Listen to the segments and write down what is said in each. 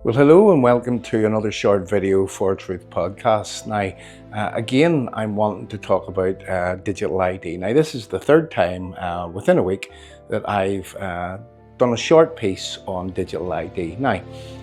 Well, hello and welcome to another short video for Truth Podcast. Now, again, I'm wanting to talk about digital ID. Now, this is the third time within a week that I've done a short piece on digital ID. Now,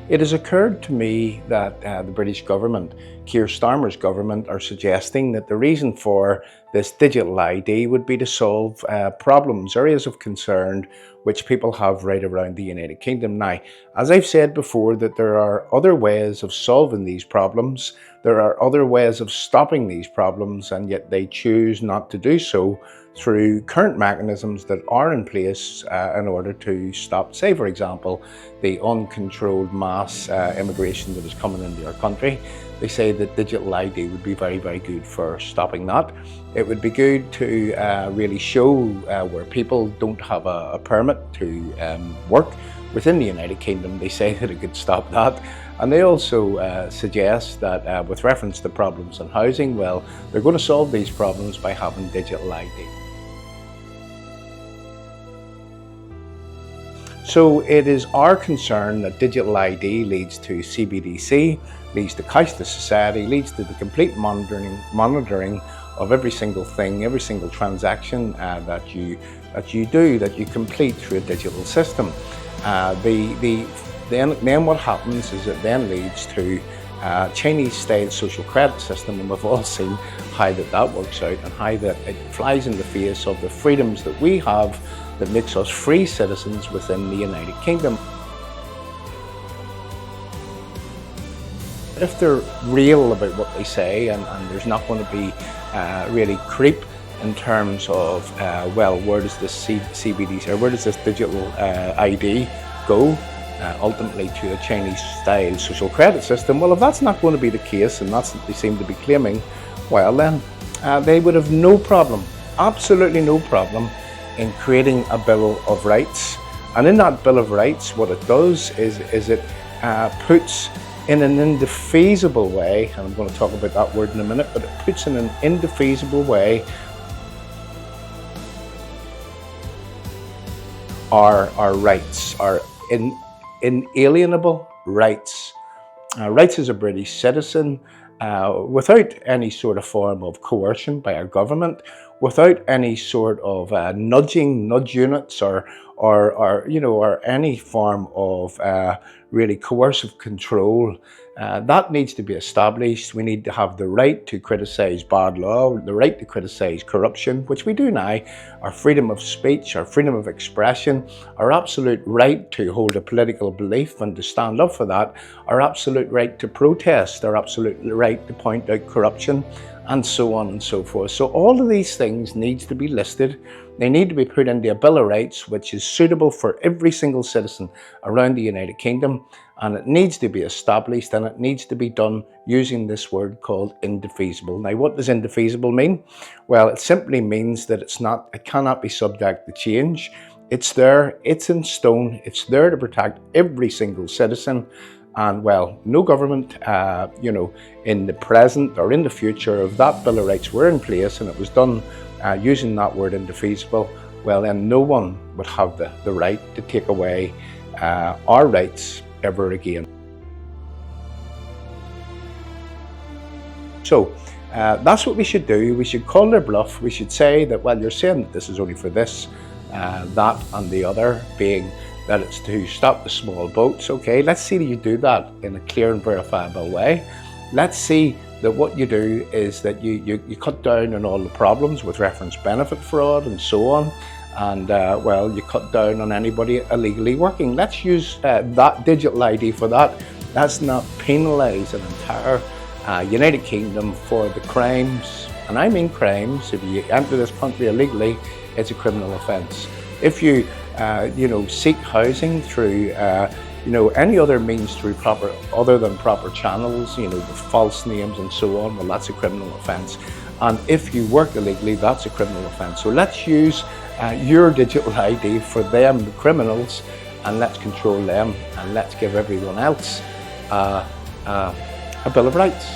it has occurred to me that the British government, Keir Starmer's government, are suggesting that the reason for this digital ID would be to solve problems, areas of concern which people have right around the United Kingdom. Now, as I've said before, that there are other ways of solving these problems, there are other ways of stopping these problems, and yet they choose not to do so through current mechanisms that are in place in order to stop, say for example, the uncontrolled mass immigration that is coming into our country. They say that digital ID would be very, very good for stopping that. It would be good to really show where people don't have a permit to work within the United Kingdom. They say that it could stop that. And they also suggest that with reference to problems in housing, well, they're going to solve these problems by having digital ID. So it is our concern that digital ID leads to CBDC, leads to cashless society, leads to the complete monitoring of every single thing, every single transaction that you complete through a digital system. Then what happens is it then leads to Chinese-style social credit system, and we've all seen how that works out and how that it flies in the face of the freedoms that we have that makes us free citizens within the United Kingdom. If they're real about what they say and there's not going to be really creep in terms of, well, where does this CBDC or where does this digital ID go? Ultimately to a Chinese-style social credit system. Well, if that's not going to be the case, and that's what they seem to be claiming, well then, they would have no problem, absolutely no problem, in creating a Bill of Rights. And in that Bill of Rights, what it does is it puts in an indefeasible way, and I'm going to talk about that word in a minute, but it puts in an indefeasible way our rights, our inalienable rights. Rights as a British citizen, without any sort of form of coercion by our government, without any sort of nudge units or any form of really coercive control. That needs to be established. We need to have the right to criticise bad law, the right to criticise corruption, which we do now, our freedom of speech, our freedom of expression, our absolute right to hold a political belief and to stand up for that, our absolute right to protest, our absolute right to point out corruption, and so on and so forth. So all of these things needs to be listed. They need to be put into a Bill of Rights which is suitable for every single citizen around the United Kingdom, and it needs to be established, and it needs to be done using this word called indefeasible. Now, what does indefeasible mean? Well, it simply means that it cannot be subject to change. It's there, it's in stone, it's there to protect every single citizen. And well, no government, in the present or in the future, if that Bill of Rights were in place and it was done using that word indefeasible, well then no one would have the right to take away our rights ever again. So that's what we should do. We should call their bluff. We should say that, well, you're saying that this is only for this, that and the other, being that it's to stop the small boats. Okay, let's see that you do that in a clear and verifiable way. Let's see that what you do is that you cut down on all the problems with reference benefit fraud and so on. And well, you cut down on anybody illegally working. Let's use that digital ID for that. Let's not penalise an entire United Kingdom for the crimes, and I mean crimes. If you enter this country illegally, it's a criminal offence. If you seek housing through any other means through other than proper channels, the false names and so on, well, that's a criminal offence. And if you work illegally, that's a criminal offence. So let's use your digital ID for them, the criminals, and let's control them, and let's give everyone else a Bill of Rights,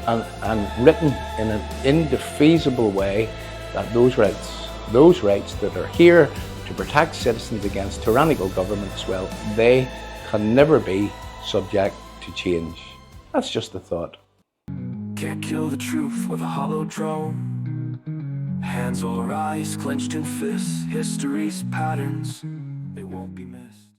and written in an indefeasible way that those rights that are here to protect citizens against tyrannical governments, well, they can never be subject to change. That's just a thought. Can't kill the truth with a hollow drone. Hands or eyes clenched in fists. History's patterns, they won't be missed.